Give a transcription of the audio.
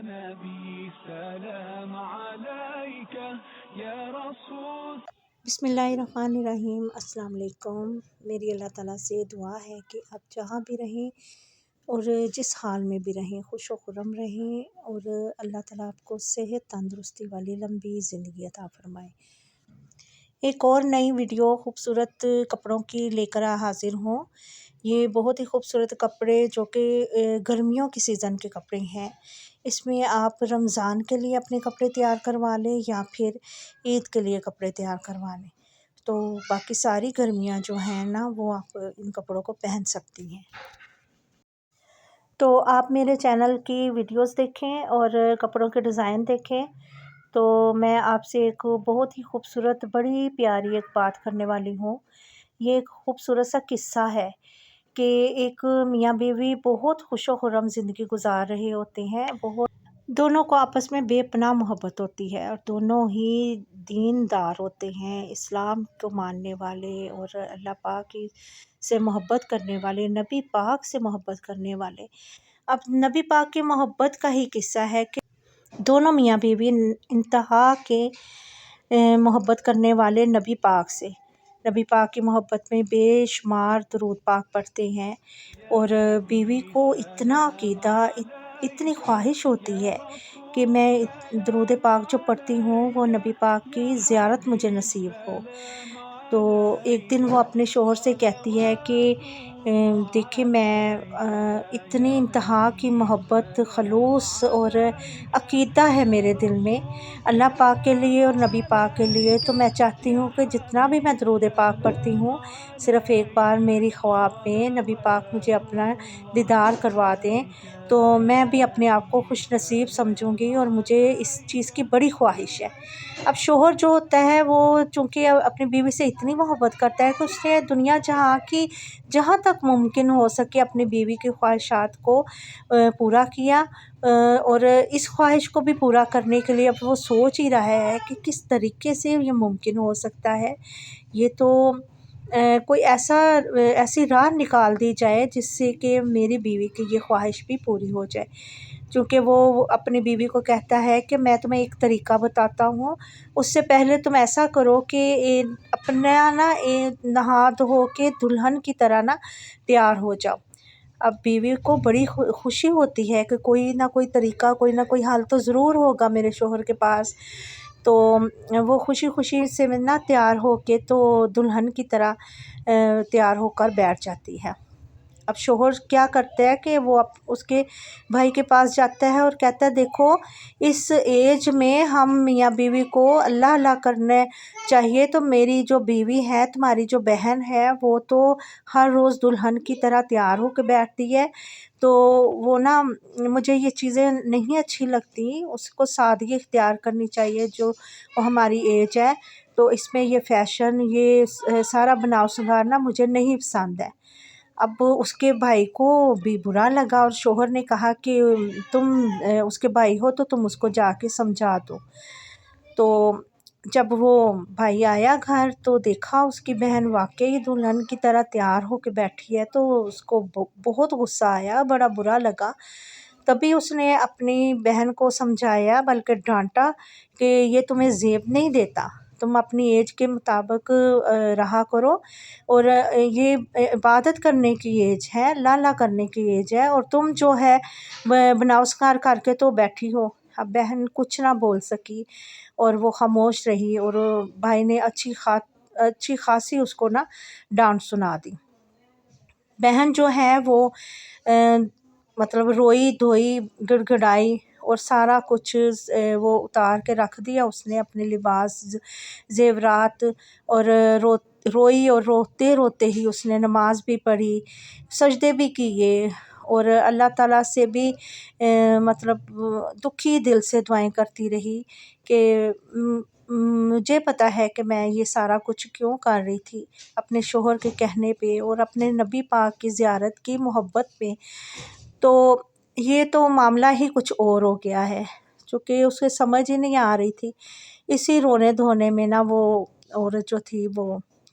نبي سلام عليك يا رسول. بسم اللہ الرحمن الرحیم۔ السلام علیکم۔ میری اللہ تعالیٰ سے دعا ہے کہ آپ جہاں بھی رہیں اور جس حال میں بھی رہیں خوش و خرم رہیں، اور اللہ تعالیٰ آپ کو صحت تندرستی والی لمبی زندگی عطا فرمائے۔ ایک اور نئی ویڈیو خوبصورت کپڑوں کی لے کر حاضر ہوں۔ یہ بہت ہی خوبصورت کپڑے جو کہ گرمیوں کی سیزن کے کپڑے ہیں۔ اس میں آپ رمضان کے لیے اپنے کپڑے تیار کروا لیں یا پھر عید کے لیے کپڑے تیار کروا لیں، تو باقی ساری گرمیاں جو ہیں نا وہ آپ ان کپڑوں کو پہن سکتی ہیں۔ تو آپ میرے چینل کی ویڈیوز دیکھیں اور کپڑوں کے ڈیزائن دیکھیں۔ تو میں آپ سے ایک بہت ہی خوبصورت بڑی پیاری ایک بات کرنے والی ہوں۔ یہ ایک خوبصورت سا قصہ ہے کہ ایک میاں بیوی بہت خوش و خرم زندگی گزار رہے ہوتے ہیں۔ دونوں کو آپس میں بے پناہ محبت ہوتی ہے اور دونوں ہی دین دار ہوتے ہیں، اسلام کو ماننے والے اور اللہ پاک سے محبت کرنے والے، نبی پاک سے محبت کرنے والے۔ اب نبی پاک کی محبت کا ہی قصہ ہے کہ دونوں میاں بیوی انتہا کے محبت کرنے والے نبی پاک سے، نبی پاک کی محبت میں بے شمار درود پاک پڑھتے ہیں، اور بیوی کو اتنا عقیدہ، اتنی خواہش ہوتی ہے کہ میں درود پاک جو پڑھتی ہوں وہ نبی پاک کی زیارت مجھے نصیب ہو۔ تو ایک دن وہ اپنے شوہر سے کہتی ہے کہ دیکھیں میں اتنی انتہا کی محبت، خلوص اور عقیدہ ہے میرے دل میں اللہ پاک کے لیے اور نبی پاک کے لیے، تو میں چاہتی ہوں کہ جتنا بھی میں درود پاک پڑھتی ہوں صرف ایک بار میری خواب میں نبی پاک مجھے اپنا دیدار کروا دیں تو میں بھی اپنے آپ کو خوش نصیب سمجھوں گی، اور مجھے اس چیز کی بڑی خواہش ہے۔ اب شوہر جو ہوتا ہے وہ چونکہ اپنی بیوی سے اتنی محبت کرتا ہے کہ اس نے دنیا جہاں کی جہاں تک ممکن ہو سکے اپنی بیوی کی خواہشات کو پورا کیا، اور اس خواہش کو بھی پورا کرنے کے لیے اب وہ سوچ ہی رہا ہے کہ کس طریقے سے یہ ممکن ہو سکتا ہے۔ یہ تو کوئی ایسی راہ نکال دی جائے جس سے کہ میری بیوی کی یہ خواہش بھی پوری ہو جائے، چونکہ وہ اپنی بیوی کو کہتا ہے کہ میں تمہیں ایک طریقہ بتاتا ہوں، اس سے پہلے تم ایسا کرو کہ اپنا نہا دھو کے دلہن کی طرح تیار ہو جاؤ۔ اب بیوی کو بڑی خوشی ہوتی ہے کہ کوئی نہ کوئی طریقہ، کوئی نہ کوئی حل تو ضرور ہوگا میرے شوہر کے پاس، تو وہ خوشی خوشی سے تیار ہو کے تو دلہن کی طرح تیار ہو کر بیٹھ جاتی ہے۔ اب شوہر کیا کرتا ہے کہ وہ اس کے بھائی کے پاس جاتا ہے اور کہتا ہے دیکھو اس ایج میں ہم میاں بیوی کو اللہ اللہ کرنے چاہیے، تو میری جو بیوی ہے، تمہاری جو بہن ہے، وہ تو ہر روز دلہن کی طرح تیار ہو کے بیٹھتی ہے، تو وہ مجھے یہ چیزیں نہیں اچھی لگتی، اس کو سادگی اختیار کرنی چاہیے جو ہماری ایج ہے، تو اس میں یہ فیشن، یہ سارا بناؤ سنگار مجھے نہیں پسند ہے۔ اب اس کے بھائی کو بھی برا لگا اور شوہر نے کہا کہ تم اس کے بھائی ہو تو تم اس کو جا کے سمجھا دو۔ تو جب وہ بھائی آیا گھر تو دیکھا اس کی بہن واقعی دلہن کی طرح تیار ہو کے بیٹھی ہے، تو اس کو بہت غصہ آیا، بڑا برا لگا۔ تبھی اس نے اپنی بہن کو سمجھایا بلکہ ڈانٹا کہ یہ تمہیں زیب نہیں دیتا، تم اپنی ایج کے مطابق رہا کرو، اور یہ عبادت کرنے کی ایج ہے، اللہ اللہ کرنے کی ایج ہے، اور تم جو ہے بناؤ سنگار کر کے تو بیٹھی ہو۔ اب بہن کچھ نہ بول سکی اور وہ خاموش رہی، اور بھائی نے اچھی خاصی اس کو ڈانٹ سنا دی۔ بہن جو ہے وہ مطلب روئی دھوئی گڑ گڑائی اور سارا کچھ وہ اتار کے رکھ دیا اس نے، اپنے لباس زیورات، اور روئی، اور روتے روتے ہی اس نے نماز بھی پڑھی، سجدے بھی کیے، اور اللہ تعالیٰ سے بھی مطلب دکھی دل سے دعائیں کرتی رہی کہ مجھے پتہ ہے کہ میں یہ سارا کچھ کیوں کر رہی تھی، اپنے شوہر کے کہنے پہ اور اپنے نبی پاک کی زیارت کی محبت پہ، تو یہ تو معاملہ ہی کچھ اور ہو گیا ہے، چونکہ اسے سمجھ ہی نہیں آ رہی تھی۔ اسی رونے دھونے میں وہ عورت جو تھی وہ